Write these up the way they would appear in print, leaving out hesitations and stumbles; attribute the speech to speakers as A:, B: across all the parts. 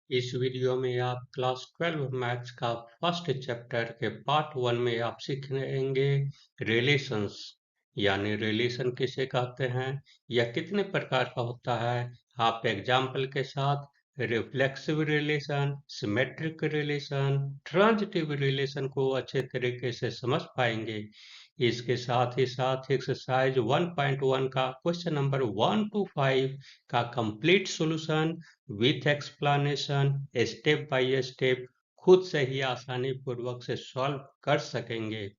A: इस वीडियो में आप क्लास 12 मैथ्स का फर्स्ट चैप्टर के पार्ट 1 में आप सीखेंगे रिलेशंस यानी रिलेशन किसे कहते हैं या कितने प्रकार का होता है। आप एग्जाम्पल के साथ reflexive relation, symmetric relation, transitive relation को अच्छे तरीके से समझ पाएंगे। इसके साथ ही साथ एक्सरसाइज 1.1 का क्वेश्चन नंबर 1 to 5 का complete solution with explanation step by step खुद से ही आसानी पूर्वक से सॉल्व कर सकेंगे।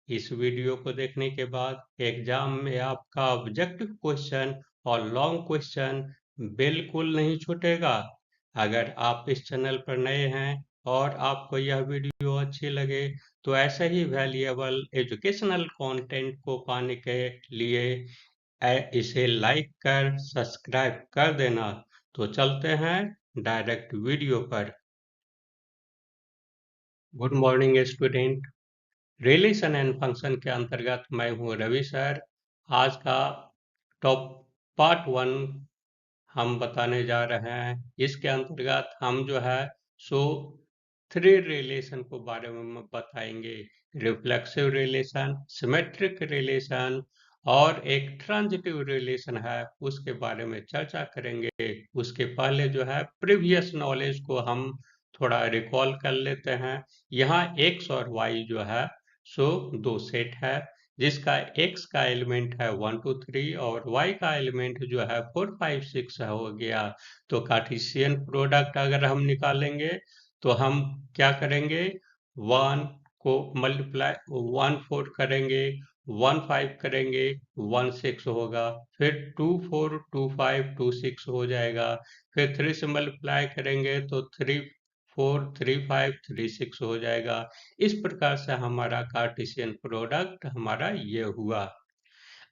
A: इस वीडियो को देखने के बाद एग्जाम में आपका ऑब्जेक्टिव क्वेश्चन और लॉन्ग क्वेश्चन बिल्कुल नहीं छूटेगा। अगर आप इस चैनल पर नए हैं और आपको यह वीडियो अच्छी लगे तो ऐसे ही वैल्यूएबल एजुकेशनल कंटेंट को पाने के लिए इसे लाइक कर सब्सक्राइब कर देना। तो चलते हैं डायरेक्ट वीडियो पर। Good morning student. Relation and function के अंतर्गत मैं हूँ रवि सर। आज का टॉप पार्ट 1 हम बताने जा रहे हैं। इसके अंतर्गत हम जो है सो 3 रिलेशन को बारे में बताएंगे। रिफ्लेक्सिव रिलेशन, सिमेट्रिक रिलेशन और एक ट्रांजिटिव रिलेशन है, उसके बारे में चर्चा करेंगे। उसके पहले जो है प्रीवियस नॉलेज को हम थोड़ा रिकॉल कर लेते हैं। यहाँ x और y जो है सो दो सेट है, जिसका x का एलिमेंट है 1 2 3 और y का एलिमेंट जो है 4 5 6 हो गया। तो कार्टेशियन प्रोडक्ट अगर हम निकालेंगे तो हम क्या करेंगे, 1 को मल्टीप्लाई 1 4 करेंगे, 1 5 करेंगे, 1 6 होगा, फिर 2 4 2 5 2 6 हो जाएगा, फिर 3 से मल्टीप्लाई करेंगे तो 3 4 3 5 3 6 हो जाएगा। इस प्रकार से हमारा कार्टेशियन प्रोडक्ट हमारा ये हुआ।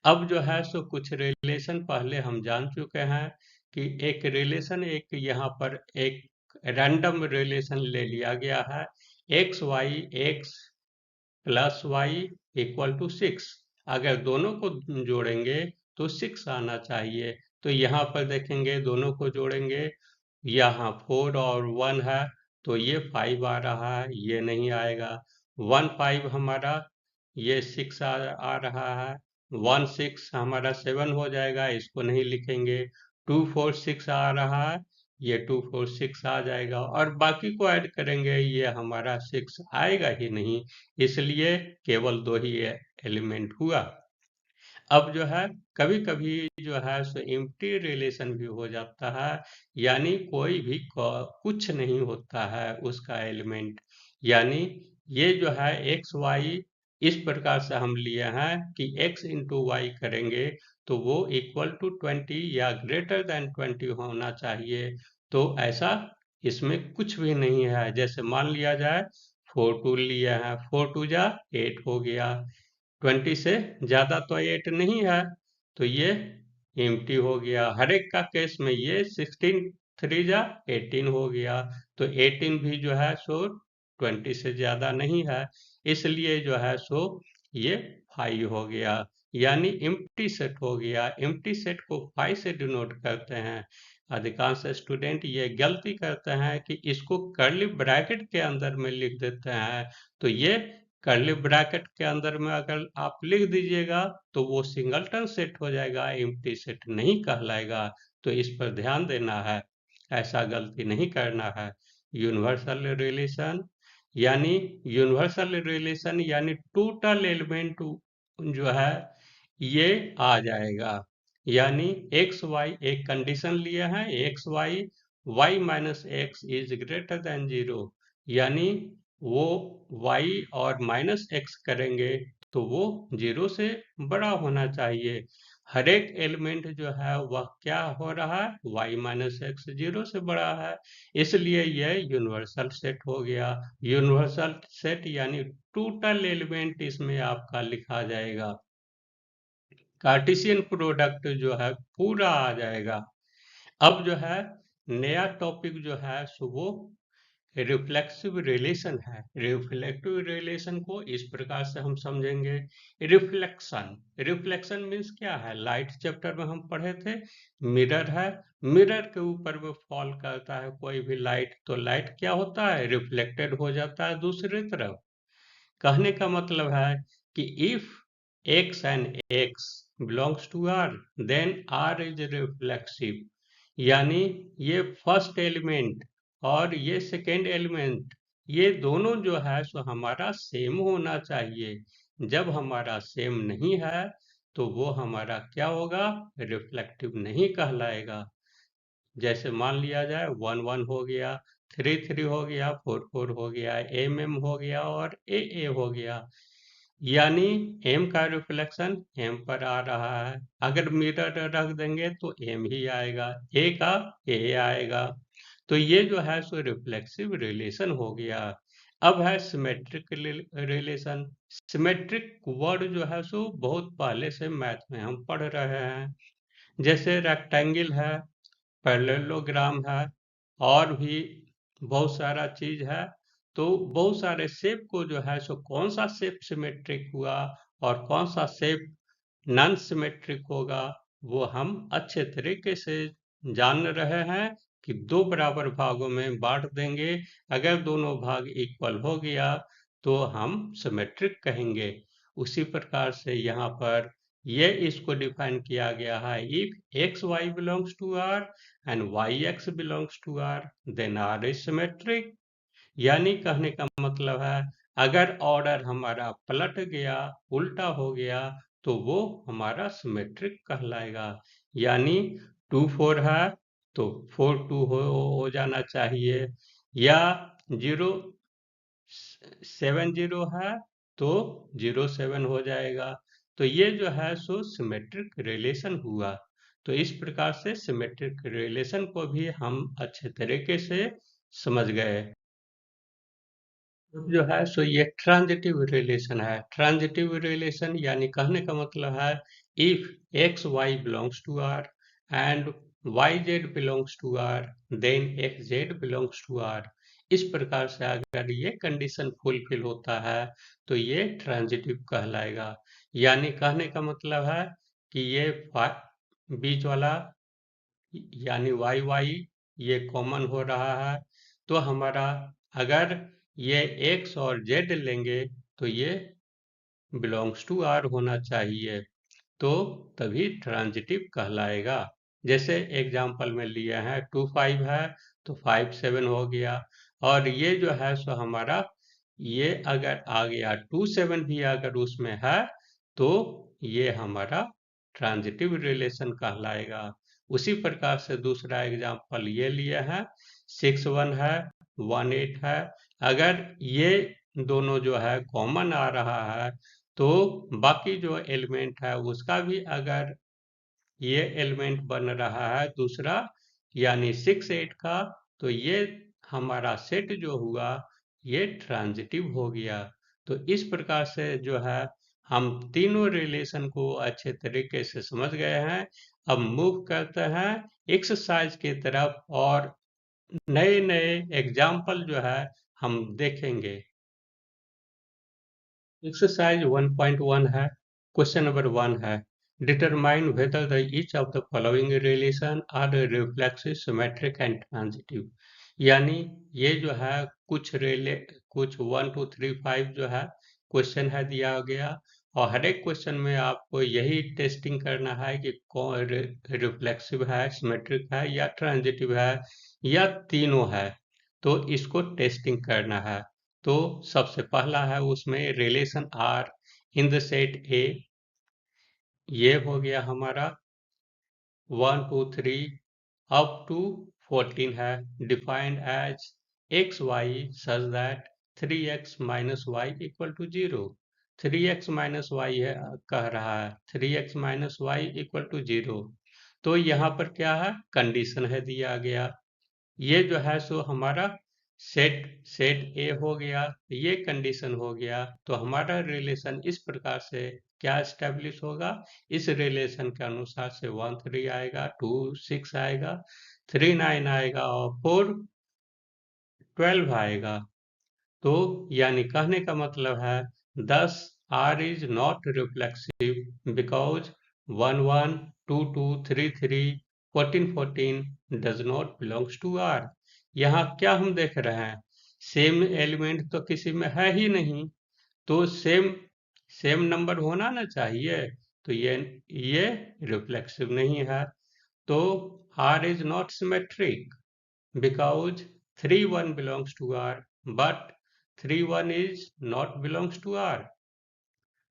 A: अब जो है सो कुछ रिलेशन पहले हम जान चुके हैं कि एक रिलेशन, एक यहाँ पर एक रैंडम रिलेशन ले लिया गया है, x y x plus y equal to 6। अगर दोनों को जोड़ेंगे तो 6 आना चाहिए। तो यहाँ पर देखेंगे दोनों को जोड़ेंगे, यहाँ 4 और 1 है तो ये 5 आ रहा है, ये नहीं आएगा। 1 5 हमारा ये 6 आ रहा है, 1 6 हमारा 7 हो जाएगा, इसको नहीं लिखेंगे। 2 4 6 आ रहा है, ये 2 4 6 आ जाएगा और बाकी को ऐड करेंगे, ये हमारा 6 आएगा ही नहीं, इसलिए केवल दो ही एलिमेंट हुआ। अब जो है कभी कभी जो है सो एम्प्टी रिलेशन भी हो जाता है, यानी कोई भी कुछ नहीं होता है उसका एलिमेंट। यानी ये जो है एक्स वाई इस प्रकार से हम लिए हैं कि x इंटू वाई करेंगे तो वो इक्वल टू 20 या ग्रेटर देन 20 होना चाहिए। तो ऐसा इसमें कुछ भी नहीं है। जैसे मान लिया जाए 4 2 लिया है, 4 2 जा 8 हो गया, 20 से ज्यादा तो 8 नहीं है, तो ये एम्प्टी हो गया। हर एक का केस में ये 16 3 जा 18 हो गया, तो 18 भी जो है सो 20 से ज्यादा नहीं है, इसलिए जो है सो ये 5 हो गया, यानी एम्प्टी सेट हो गया। एम्प्टी सेट को 5 से डिनोट करते हैं। अधिकांश स्टूडेंट ये गलती करते हैं कि इसको कर्ली ब्रैकेट के अंदर में लिख देते हैं। तो ये कर्ली ब्रैकेट के अंदर में अगर आप लिख दीजिएगा तो वो सिंगलटन सेट हो जाएगा, एम्प्टी सेट नहीं कहलाएगा। तो इस पर ध्यान देना है, ऐसा गलती नहीं करना है। यूनिवर्सल रिलेशन यानी टोटल एलिमेंट जो है ये आ जाएगा। यानी एक्स वाई एक कंडीशन लिया है, x y y minus x is greater than 0, यानी वो y और माइनस एक्स करेंगे तो वो 0 से बड़ा होना चाहिए। हर एक एलिमेंट जो है वह क्या हो रहा है, y माइनस एक्स 0 से बड़ा है, इसलिए यह यूनिवर्सल सेट हो गया। यूनिवर्सल सेट यानी टोटल एलिमेंट इसमें आपका लिखा जाएगा। कार्टेशियन प्रोडक्ट जो है पूरा आ जाएगा। अब जो है नया टॉपिक जो है सो वो रिफ्लेक्सिव रिलेशन है। रिफ्लेक्टिव रिलेशन को इस प्रकार से हम समझेंगे। रिफ्लेक्शन, रिफ्लेक्शन मीन्स क्या है? लाइट चैप्टर में हम पढ़े थे, मिरर है, मिरर के ऊपर में फॉल करता है कोई भी लाइट, तो लाइट क्या होता है? रिफ्लेक्टेड हो जाता है दूसरी तरफ। कहने का मतलब है कि if x and x belongs to R, then R is reflexive। यानी ये फर्स्ट एलिमेंट और ये सेकेंड एलिमेंट, ये दोनों जो है सो हमारा सेम होना चाहिए। जब हमारा सेम नहीं है तो वो हमारा क्या होगा? रिफ्लेक्टिव नहीं कहलाएगा। जैसे मान लिया जाए 1 1 हो गया, 3 3 हो गया, 4 4 हो गया, M हो गया और A हो गया। यानी M का रिफ्लेक्शन M पर आ रहा है। अगर मिरर रख देंगे तो M ही आएगा, A का A आएगा। तो ये जो है सो रिफ्लेक्सिव रिलेशन हो गया। अब है सिमेट्रिक रिलेशन। सिमेट्रिक वर्ड जो है सो बहुत पहले से मैथ में हम पढ़ रहे हैं। जैसे रेक्टेंगल है, पैरेललोग्राम है, और भी बहुत सारा चीज है। तो बहुत सारे शेप को जो है सो कौन सा शेप सिमेट्रिक हुआ और कौन सा शेप नॉन सिमेट्रिक होगा, वो हम अच्छे तरीके से जान रहे हैं कि दो बराबर भागों में बांट देंगे। अगर दोनों भाग इक्वल हो गया तो हम सिमेट्रिक कहेंगे। उसी प्रकार से यहाँ पर ये इसको डिफाइन किया गया है। If x Y belongs to R and y x belongs to R, then R is symmetric. यानी कहने का मतलब है अगर ऑर्डर हमारा पलट गया, उल्टा हो गया, तो वो हमारा सिमेट्रिक कहलाएगा। यानी 2 4 है तो 4 2 हो जाना चाहिए, या 0 7 0 है तो 0 7 हो जाएगा। तो ये जो है सो सिमेट्रिक रिलेशन हुआ। तो इस प्रकार से सिमेट्रिक रिलेशन को भी हम अच्छे तरीके से समझ गए। जो है सो ये ट्रांजिटिव रिलेशन है। ट्रांजिटिव रिलेशन यानी कहने का मतलब है if x Y belongs to R and y Z belongs to R, then x z belongs to R. इस प्रकार से अगर ये कंडीशन फुलफिल होता है तो ये ट्रांजिटिव कहलाएगा। यानी कहने का मतलब है कि ये बीच वाला यानी वाई वाई ये कॉमन हो रहा है, तो हमारा अगर ये x और z लेंगे तो ये बिलोंग्स टू r होना चाहिए, तो तभी ट्रांजिटिव कहलाएगा। जैसे एग्जाम्पल में लिए हैं 2 5 है तो 5 7 हो गया, और ये जो है सो हमारा ये अगर आ गया 2 7 भी अगर उसमें है तो ये हमारा ट्रांजिटिव रिलेशन कहलाएगा। उसी प्रकार से दूसरा एग्जाम्पल ये लिए हैं 6 1 है 1 8 है। अगर ये दोनों जो है कॉमन आ रहा है तो बाकी जो एलिमेंट है उसका भी अगर ये एलिमेंट बन रहा है दूसरा यानी 6 8 का, तो ये हमारा सेट जो हुआ ये ट्रांजिटिव हो गया। तो इस प्रकार से जो है हम तीनों रिलेशन को अच्छे तरीके से समझ गए हैं। अब मूव करते हैं एक्सरसाइज की तरफ और नए नए एग्जाम्पल जो है हम देखेंगे। एक्सरसाइज 1.1 है। क्वेश्चन नंबर 1 है, determine whether the each of the following relation are reflexive symmetric and transitive. यानी ये जो है कुछ 1 2 3 5 जो है क्वेश्चन है दिया गया, और हर एक क्वेश्चन में आपको यही टेस्टिंग करना है कि कौन रिफ्लेक्सिव है, सिमेट्रिक है या ट्रांजिटिव है या तीनों है, तो इसको टेस्टिंग करना है। तो सबसे पहला है उसमें relation R in the set A, ये हो गया हमारा 1 2 3 अप टू 14 है, defined as x y such that 3x minus y equal to 0। 3x minus y है कह रहा है, 3x minus y equal to 0। तो यहाँ पर क्या है? कंडीशन है दिया गया। ये जो है सो हमारा सेट सेट ए हो गया, ये कंडीशन हो गया। तो हमारा रिलेशन इस प्रकार से क्या एस्टेब्लिश होगा? इस रिलेशन के अनुसार से 1 3 आएगा, 2 6 आएगा, 3 9 आएगा और 4 12 आएगा। तो यानी कहने का मतलब है, thus R is not reflexive because 1 1 2 2 3 3 14 14 does not belongs to R। यहाँ क्या हम देख रहे हैं, सेम एलिमेंट तो किसी में है ही नहीं, तो सेम नंबर होना ना चाहिए, तो ये रिफ्लेक्सिव नहीं है। तो R is not symmetric because 3 1 belongs to R but 3 1 is not belongs to R।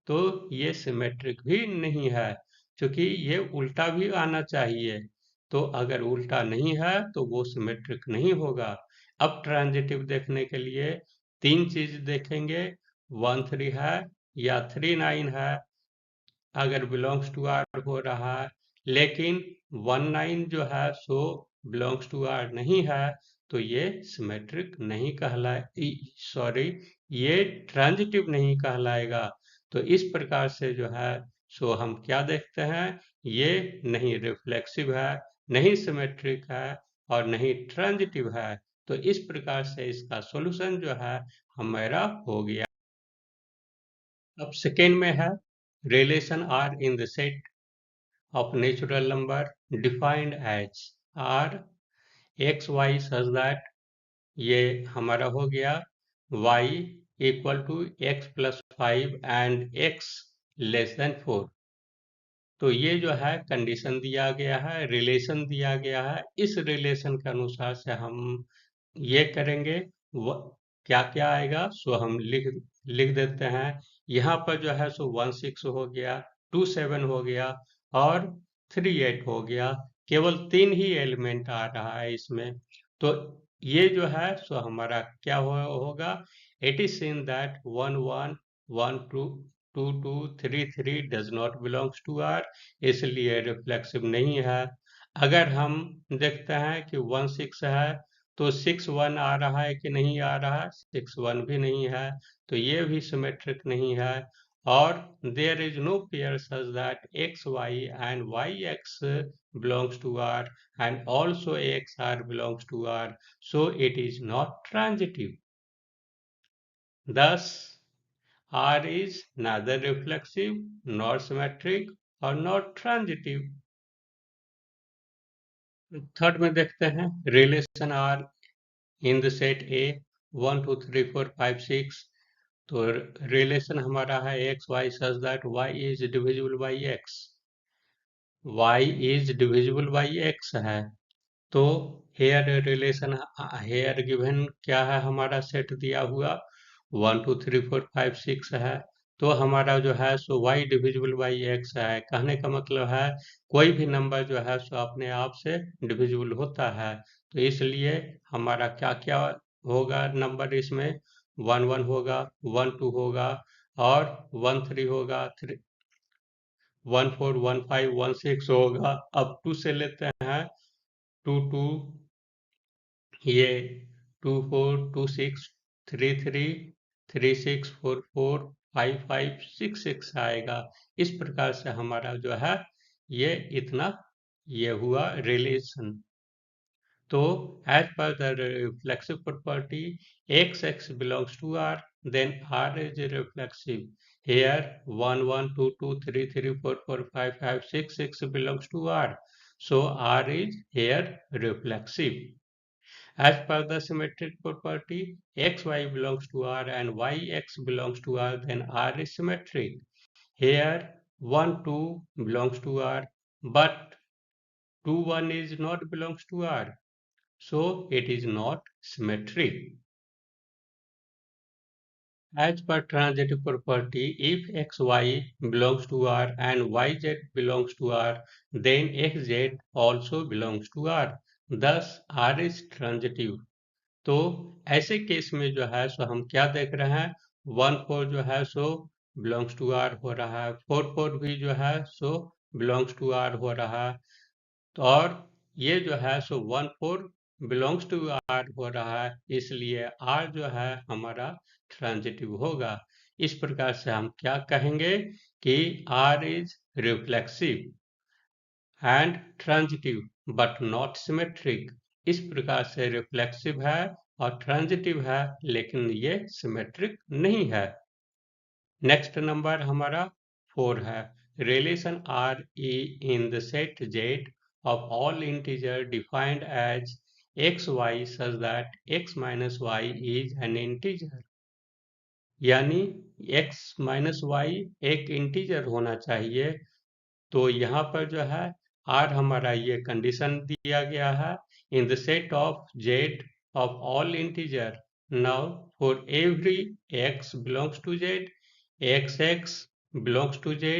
A: तो ये सिमेट्रिक भी नहीं है, क्योंकि ये उल्टा भी आना चाहिए। तो अगर उल्टा नहीं है तो वो सिमेट्रिक नहीं होगा। अब ट्रांजिटिव देखने के लिए तीन चीज देखेंगे, 1 3 है या 3 9 है, अगर बिलोंग्स टू आर हो रहा है, लेकिन 1 9 जो है सो बिलोंग्स टू आर नहीं है, तो ये सिमेट्रिक नहीं कहलाए, सॉरी, ये ट्रांजिटिव नहीं कहलाएगा। तो इस प्रकार से जो है सो हम क्या देखते हैं, ये नहीं रिफ्लेक्सिव है, नहीं सिमेट्रिक है और नहीं ट्रांजिटिव है। तो इस प्रकार से इसका सॉल्यूशन जो है हमारा हो गया। अब सेकेंड में है, relation R in the set of natural number defined as R x y such that, ये हमारा हो गया y equal to x plus 5 and x less than 4। तो ये जो है कंडीशन दिया गया है, रिलेशन दिया गया है। इस रिलेशन के अनुसार से हम ये करेंगे, क्या क्या आएगा सो हम लिख देते हैं। यहाँ पर जो है सो 1 6 हो गया, 2 7 हो गया और 3 8 हो गया। केवल तीन ही एलिमेंट आ रहा है इसमें। तो ये जो है सो हमारा क्या होगा, it is seen that 1 1 1 2 2 2 3 3 does not belongs to R, इसलिए रिफ्लेक्सिव नहीं है। अगर हम देखते हैं कि 1 6 है, तो 6 1 आ रहा है कि नहीं आ रहा है, 6 1 भी नहीं है, तो ये भी सिमेट्रिक नहीं है। और there is no pair such that x y and y x belongs to R and also XR belongs to R, so it is not transitive. Thus, R is neither reflexive nor symmetric or not transitive. Third में देखते हैं, relation R in the set A 1 2 3 4 5 6। तो relation हमारा है x y such that y is divisible by x, y is divisible by x है। तो hair relation, hair given क्या है, हमारा सेट दिया हुआ 1 2 3 4 5 6 है। तो हमारा जो है सो y डिविजिबल बाई एक्स है। कहने का मतलब है कोई भी नंबर जो है सो अपने आप से डिविजिबल होता है। तो इसलिए हमारा क्या क्या होगा नंबर इसमें, 1 1 होगा, 1 2 होगा और 1 3 होगा, 1 4 1 5 1 6 होगा। अब 2 से लेते हैं, 2 2 ये 2 4 2 6 3 3 3 6 4 4 5 5 6 6 आएगा। इस प्रकार से हमारा जो है ये इतना ये हुआ रिलेशन। तो as per the reflexive property x x belongs to R, then R is reflexive. Here 1 1 2 2 3 3 4 4 5 5 6 6 belongs to R, so R is here reflexive. As per the symmetric property, xy belongs to R and yx belongs to R, then R is symmetric. Here 1 2 belongs to R, but 2 1 is not belongs to R, so it is not symmetric. As per transitive property, if xy belongs to R and yz belongs to R, then xz also belongs to R. Thus R is transitive. तो ऐसे case में जो है सो हम क्या देख रहे हैं, 1 4 जो है सो बिलोंग्स टू आर हो रहा है, 4 4 भी जो है सो बिलोंग्स टू आर हो रहा है। तो और ये जो है सो 1 4 बिलोंग्स टू आर हो रहा है, इसलिए आर जो है हमारा ट्रांजिटिव होगा। इस प्रकार से हम क्या कहेंगे कि R is reflexive and transitive but not symmetric, इस प्रकार से रिफ्लेक्सिव है और ट्रांजिटिव है, लेकिन ये सिमेट्रिक नहीं है। नेक्स्ट नंबर हमारा 4 है। Relation R E in the set Z of all integer defined as xy such that x minus y is an integer। यानी x माइनस वाई एक इंटीजर होना चाहिए। तो यहाँ पर जो है r हमारा ये कंडीशन दिया गया है इन the set of z of all integer। now for every x belongs to z, xx belongs to z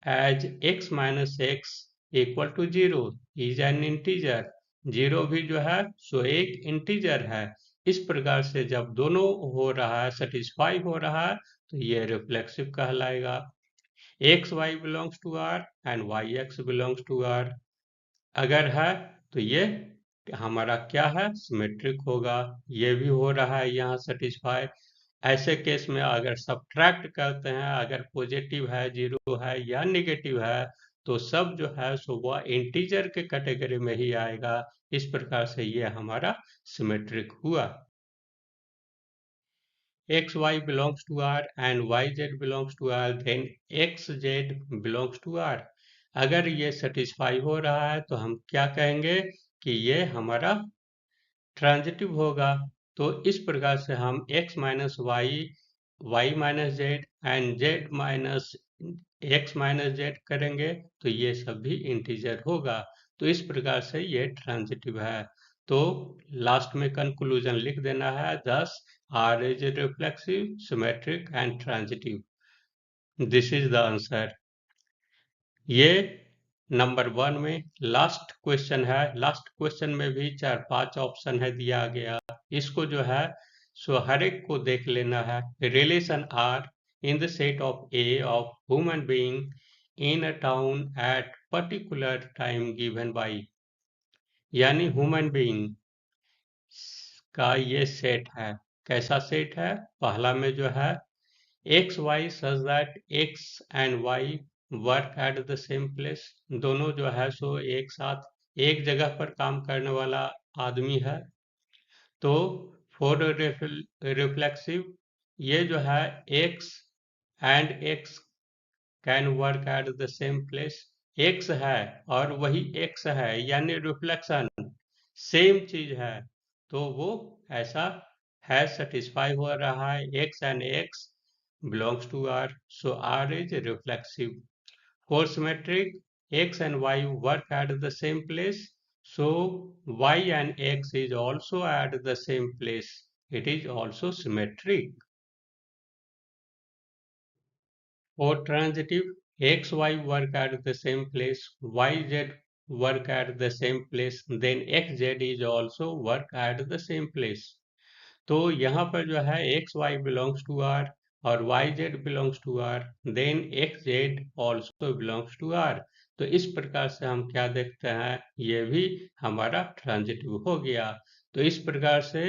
A: as x minus x equal to 0 is an integer। 0 भी जो है सो एक इंटीजर है। इस प्रकार से जब दोनों हो रहा है, सेटिस्फाई हो रहा है, तो ये रिफ्लेक्सिव कहलाएगा। X Y belongs to R and y x belongs to R अगर है तो ये हमारा क्या है, सिमेट्रिक होगा। ये भी हो रहा है यहाँ सेटिस्फाई। ऐसे केस में अगर सब्ट्रैक्ट करते हैं, अगर पॉजिटिव है, जीरो है या नेगेटिव है, तो सब जो है सो वह इंटीजर के कैटेगरी में ही आएगा। इस प्रकार से ये हमारा सिमेट्रिक हुआ। X Y belongs to R and y Z belongs to R, then x z belongs to R. अगर ये सेटिस्फाई हो रहा है तो हम क्या कहेंगे कि ये हमारा ट्रांजिटिव होगा। तो इस प्रकार से हम x minus y, y minus z and z minus x minus z करेंगे तो ये सब भी इंटीजर होगा। तो इस प्रकार से ये ट्रांजिटिव है। तो लास्ट में कंक्लूजन लिख देना है, thus R is reflexive, symmetric and transitive। This is the answer. ये नंबर 1 में लास्ट क्वेश्चन है। लास्ट क्वेश्चन में भी 4-5 ऑप्शन है दिया गया। इसको जो है सो हर एक को देख लेना है। Relation R in the set of A of human being in a town at particular time given by. यानी ह्यूमन बीइंग का ये सेट है। कैसा सेट है? पहला में जो है x y such that x and y work at the same place. दोनों जो है सो एक साथ एक जगह पर काम करने वाला आदमी है। तो फॉर रिफ्लेक्सिव ये जो है x and x can work at the same place. X है और वही एक्स है, यानी रिफ्लेक्शन सेम चीज है, तो वो ऐसा है, सेटिस्फाई हो रहा है। X and x belongs to R, so R is reflexive। For symmetric, X and Y work at the same place, so Y and X is also at the same place। It is also symmetric। For transitive, X, Y work at the same place, Y, Z work at the same place, then X, Z is also work at the same place। तो यहाँ पर जो है x Y belongs to R और Y Z belongs to R, then x Z also belongs to R. तो इस प्रकार से हम क्या देखते हैं, ये भी हमारा ट्रांजिटिव हो गया। तो इस प्रकार से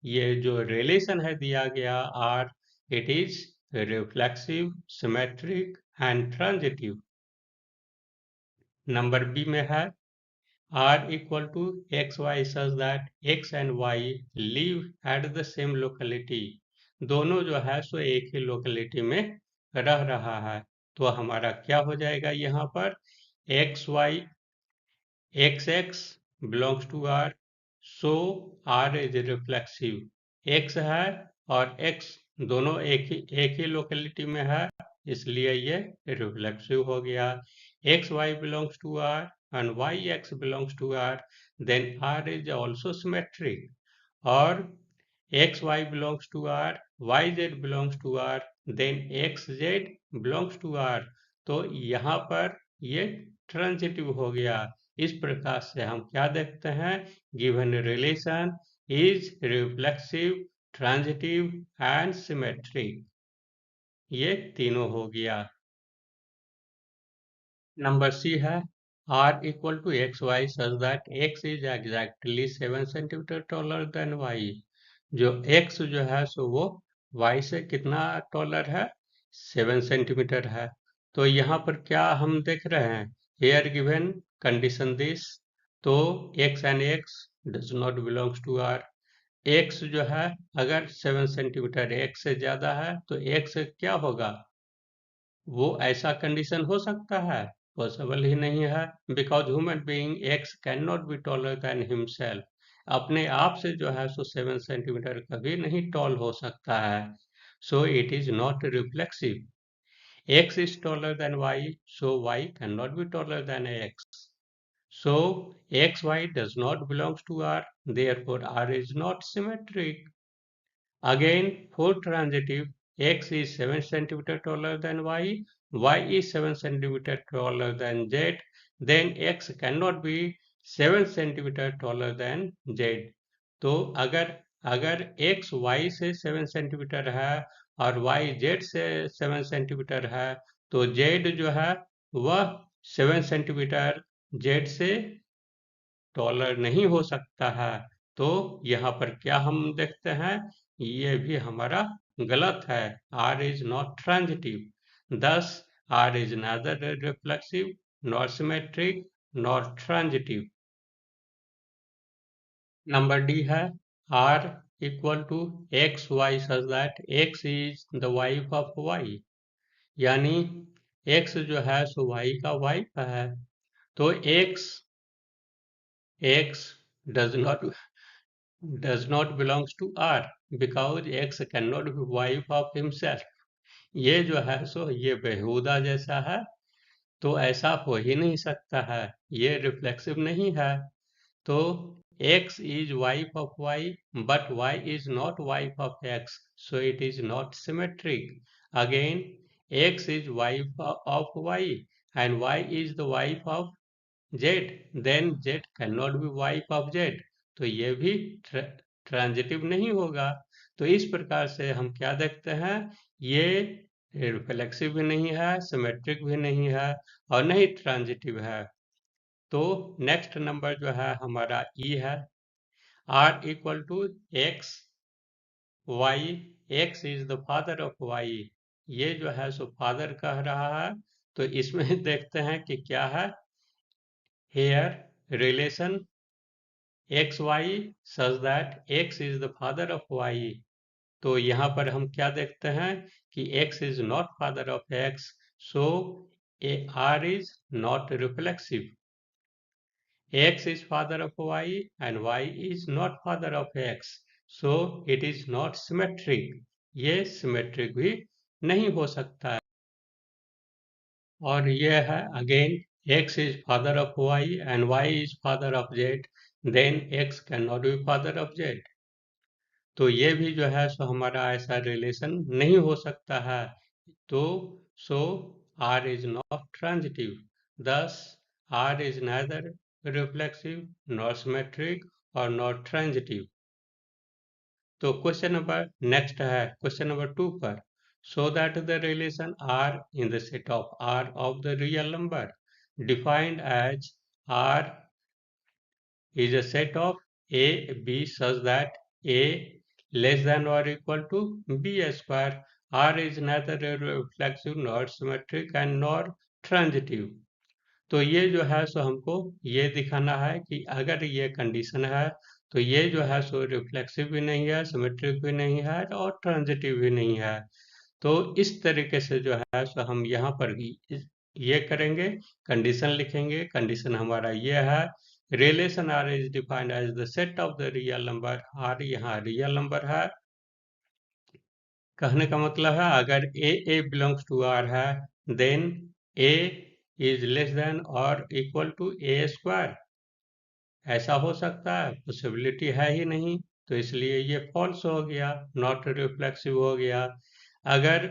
A: ये जो रिलेशन है दिया गया R, it is reflexive, symmetric and transitive. Number B में है R equal to xy such that x and y live at the same locality। दोनों जो है सो एक ही लोकेलिटी में रह रहा है। तो हमारा क्या हो जाएगा यहाँ पर, x y, x x belongs to R, so R is reflexive. X है और एक्स दोनों एक ही लोकेलिटी में है, इसलिए ये रिफ्लेक्सिव हो गया। X Y belongs to R and yx belongs to R, then R is also symmetric। और xy belongs to R, yz belongs to R, then xz belongs to R। तो यहाँ पर ये ट्रांजिटिव हो गया। इस प्रकार से हम क्या देखते हैं, given relation is reflexive, transitive and symmetric. ये तीनों हो गया। नंबर सी है R equal to xy such that x is exactly 7 centimetre taller than y। जो x जो है सो वो y से कितना टॉलर है, 7 सेंटीमीटर है। तो यहाँ पर क्या हम देख रहे हैं, here given condition this, तो x and x does not belongs to R. x जो है अगर 7 सेंटीमीटर x से ज्यादा है तो x क्या होगा, वो ऐसा कंडीशन हो सकता है, पॉसिबल ही नहीं है, because human being x can not be taller than himself. अपने आप से जो है सो 7 सेंटीमीटर कभी नहीं टॉल हो सकता है, so it is not reflexive. x is taller than y, so y cannot be taller than x. So xy does not belongs to R, therefore R is not symmetric. Again, for transitive, x is 7 centimeter taller than y is 7 centimeter taller than z, then x cannot be 7 centimeter taller than z. तो अगर x y से 7 centimetre है और y z से 7 centimetre है तो z जो है वह 7 सेंटीमीटर z से टॉलर नहीं हो सकता है। तो यहाँ पर क्या हम देखते हैं, ये भी हमारा गलत है। R is not transitive, thus R is neither reflexive nor symmetric nor transitive. Number D है R equal to x y such that x is the wife of y, यानी x जो है सो y का वाइफ है। तो x does not belongs to R because x cannot be wife of himself। ये जो है सो ये बेहुदा जैसा है, तो ऐसा हो ही नहीं सकता है, ये रिफ्लेक्सिव नहीं है। तो x is wife of y but y is not wife of x, so it is not symmetric। Again, x is wife of y and y is the wife of z, then z cannot be wife of z, तो ये भी transitive नहीं होगा। तो इस प्रकार से हम क्या देखते हैं, ये रिफ्लेक्सिव भी नहीं है, सिमेट्रिक भी नहीं है और नहीं ट्रांजिटिव है। तो नेक्स्ट नंबर जो है हमारा ई है। R equal to x y, x is the father of y, ये जो है सो फादर कह रहा है। तो इसमें देखते हैं कि क्या है, here relation x y such that x is the father of y. तो यहाँ पर हम क्या देखते हैं कि x is not father of x, so R is not reflexive। x is father of y and y is not father of x, so it is not symmetric। ये symmetric भी नहीं हो सकता है। और ये है again, x is father of y and y is father of z, then x cannot be father of z। तो ये भी जो है सो हमारा ऐसा रिलेशन नहीं हो सकता है। तो सो R is not transitive, thus R is neither reflexive nor symmetric or not transitive। तो क्वेश्चन नंबर नेक्स्ट है क्वेश्चन नंबर 2 पर, so that the relation R in the set of R of the real number defined as R is a set of A, B such that A less than or equal to B square, R is neither reflexive nor symmetric and nor transitive। तो ये जो है सो हमको ये दिखाना है कि अगर ये कंडीशन है तो ये जो है सो रिफ्लेक्सिव भी नहीं है, सिमेट्रिक भी नहीं है और ट्रांजिटिव भी नहीं है। तो इस तरीके से जो है सो हम यहाँ पर ये करेंगे, कंडीशन लिखेंगे। कंडीशन हमारा ये है, relation R is defined as the set of the real number. R यहाँ रियल नंबर है, कहने का मतलब है अगर a बिलोंग्स टू R है then a is less than और इक्वल टू a स्क्वायर। ऐसा हो सकता है, पॉसिबिलिटी है ही नहीं, तो इसलिए ये फॉल्स हो गया, नॉट रिफ्लेक्सिव हो गया। अगर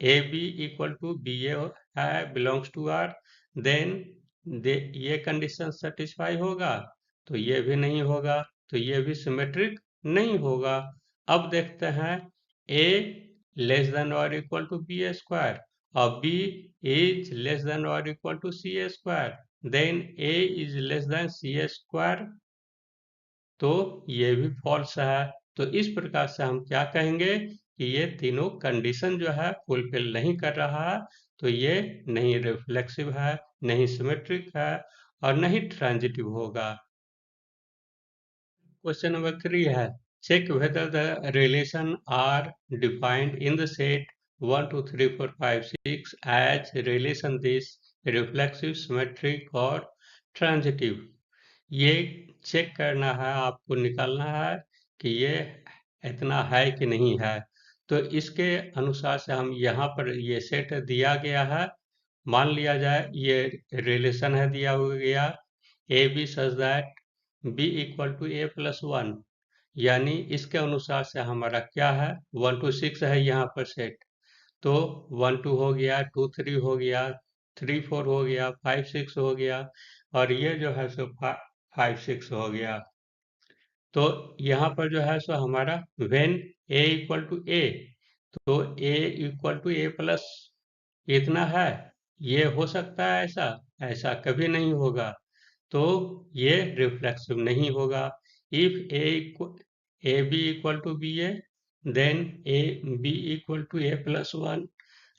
A: A B equal to B A है बिलोंग्स टू आर, देन ये कंडीशन सेटिस्फाई होगा, तो ये भी नहीं होगा, तो ये भी सिमेट्रिक नहीं होगा। अब देखते हैं ए लेस देन और इक्वल टू बी स्क्वायर और b is less than or equal to c square, then a is less than c square, तो ये भी फॉल्स है। तो इस प्रकार से हम क्या कहेंगे कि ये तीनों कंडीशन जो है फुलफिल नहीं कर रहा है, तो ये नहीं रिफ्लेक्सिव है, नहीं सिमेट्रिक है और नहीं ट्रांजिटिव होगा। क्वेश्चन नंबर 3 है, check whether the relation R defined in the set 1 2 3 4 5 6 as relation this reflexive, symmetric और ट्रांजिटिव। ये चेक करना है, आपको निकालना है कि ये इतना है कि नहीं है। तो इसके अनुसार से हम यहाँ पर ये सेट दिया गया है, मान लिया जाए ये रिलेशन है दिया गया A B such that B equal to A plus 1, यानी इसके अनुसार से हमारा क्या है 1 to 6 है यहाँ पर सेट। तो 1 2 हो गया, 2 3 हो गया, 3 4 हो गया, 5 6 हो गया और ये जो है सो 5 6 हो गया। तो यहाँ पर जो है सो हमारा वेन ए इक्वल टू ए, तो ए इक्वल टू ए प्लस इतना है, ये हो सकता है ऐसा? ऐसा कभी नहीं होगा, तो ये रिफ्लेक्सिव नहीं होगा। If A B equal to B A, then A B equal to A plus 1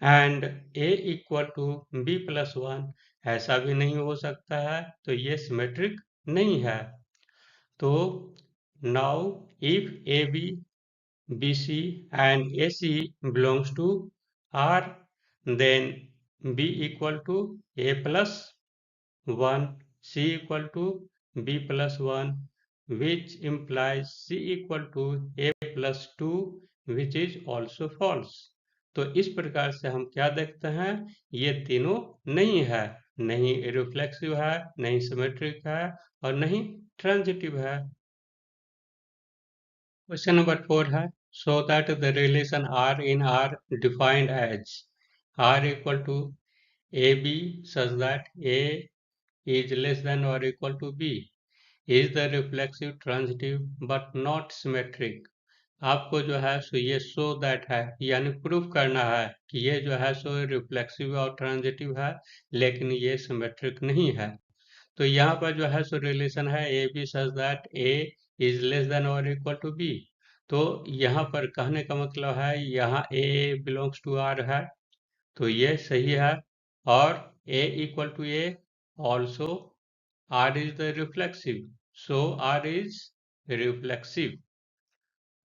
A: and A equal to B plus 1, ऐसा भी नहीं हो सकता है, तो ये सिमेट्रिक नहीं है। तो now if A B BC and AC belongs to R, then B equal to A plus 1, C equal to B plus 1, which implies C equal to A plus 2, which is also false. तो इस प्रकार से हम क्या देखते हैं, ये तीनों नहीं है, नहीं रिफ्लेक्सिव है, नहीं सिमेट्रिक है और नहीं ट्रांजिटिव है। क्वेश्चन नंबर 4 है, so that the relation R in R defined as R equal to AB such that A is less than or equal to B is the reflexive, transitive but not symmetric। आपको जो है सो ये so that है, यानी proof करना है कि ये जो है सो रिफ्लेक्सिव और ट्रांजिटिव है, लेकिन ये सिमेट्रिक नहीं है। तो यहाँ पर जो है सो रिलेशन है A B such that A is less than और इक्वल टू बी। तो यहाँ पर कहने का मतलब है यहाँ ए बिलोंग्स टू आर है, तो ये सही है, और A equal to A also R is the reflexive, so R is reflexive.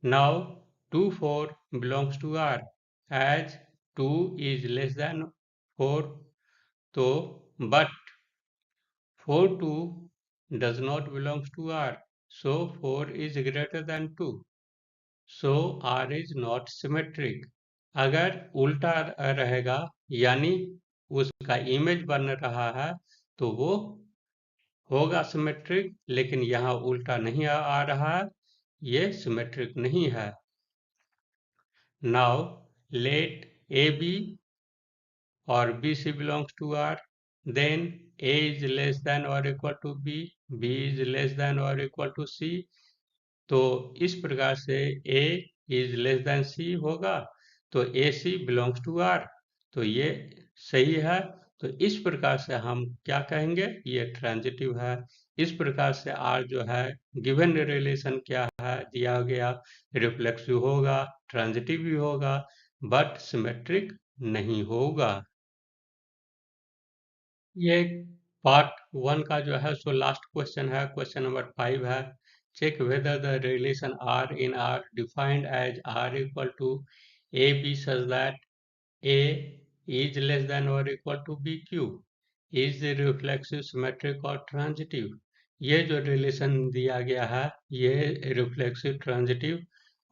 A: Now 2 4 belongs to R as 2 is less than 4, तो but 4 2 does not belongs to R, so 4 is greater than 2, so R is not symmetric। अगर उल्टा रहेगा, यानी उसका image बन रहा है, तो वो होगा सिमेट्रिक, लेकिन यहाँ उल्टा नहीं आ रहा है, ये सिमेट्रिक नहीं है। Now let A B or BC belongs to R, then A is less than or equal to B, B is less than or equal to C। तो इस प्रकार से A is less than C होगा, तो AC belongs to R, तो ये सही है। तो इस प्रकार से हम क्या कहेंगे, ये ट्रांजिटिव है। इस प्रकार से R जो है गिवन रिलेशन क्या है दिया गया, रिफ्लेक्सिव होगा, ट्रांजिटिव भी होगा, बट सिमेट्रिक नहीं होगा। ये पार्ट 1 का जो है सो लास्ट क्वेश्चन है, क्वेश्चन नंबर 5 है, check whether the relation R in R defined as R equal to A B such that A is less than और equal to B Q is reflexive, symmetric और transitive. ये जो relation दिया गया है, ये reflexive, transitive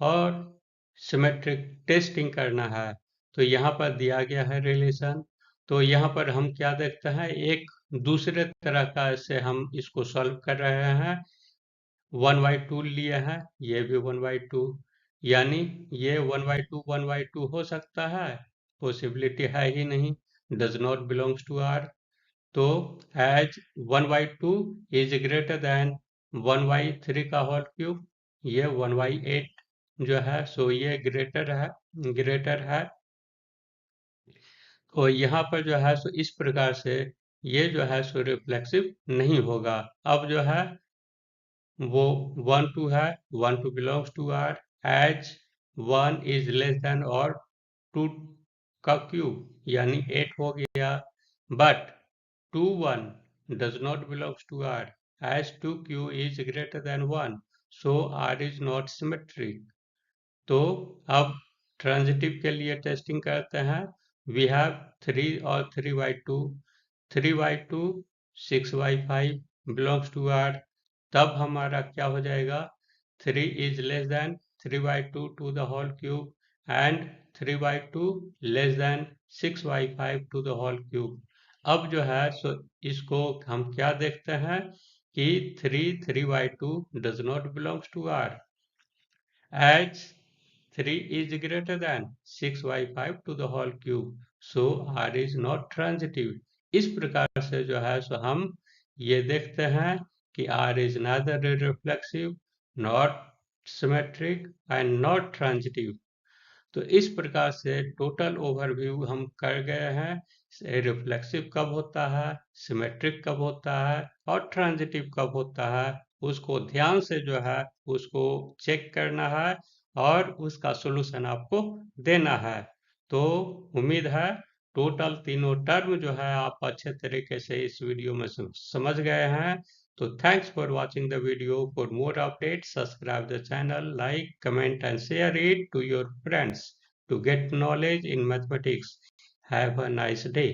A: और symmetric testing करना है। तो यहाँ पर दिया गया है रिलेशन, तो यहाँ पर हम क्या देखते हैं, एक दूसरे तरह का से हम इसको सॉल्व कर रहे हैं। 1/2 लिए हैं, ये भी 1/2, यानी ये 1/2 हो सकता है, पॉसिबिलिटी है ही नहीं, does not belongs to R. तो एज 1/2 इज ग्रेटर देन 1/3 का होल क्यूब, ये 1/8 जो है सो ये ग्रेटर है। तो यहाँ पर जो है सो इस प्रकार से ये जो है सो रिफ्लेक्सिव नहीं होगा। अब जो है वो 1 2 है, 1 2 belongs to R as 1 is less than और 2 का क्यूब यानी 8 हो गया, but 2 1 does not belongs to R as 2 Q is greater than 1, so R is not symmetric. तो अब ट्रांजिटिव के लिए टेस्टिंग करते हैं. वी हैव 3 और 3/2. 3/2 6/5 बिलोंग्स टू R. तब हमारा क्या हो जाएगा? 3 is less than 3/2 to the whole cube and 3/2 less than 6/5 to the whole cube. अब जो है सो इसको हम क्या देखते हैं कि 3/2 does not belongs to R as 3 is greater than 6/5 to the whole cube, so R is not transitive. इस प्रकार से जो है सो हम ये देखते हैं कि R is neither reflexive, not symmetric and not transitive. तो इस प्रकार से टोटल ओवरव्यू हम कर गए हैं. रिफ्लेक्सिव कब होता है, सिमेट्रिक कब होता है और ट्रांजिटिव कब होता है, उसको ध्यान से जो है उसको चेक करना है और उसका सॉल्यूशन आपको देना है. तो उम्मीद है टोटल तीनों टर्म जो है आप अच्छे तरीके से इस वीडियो में समझ गए हैं. So thanks for watching the video. For more updates, subscribe the channel, like, comment and share it to your friends to get knowledge in mathematics. Have a nice day.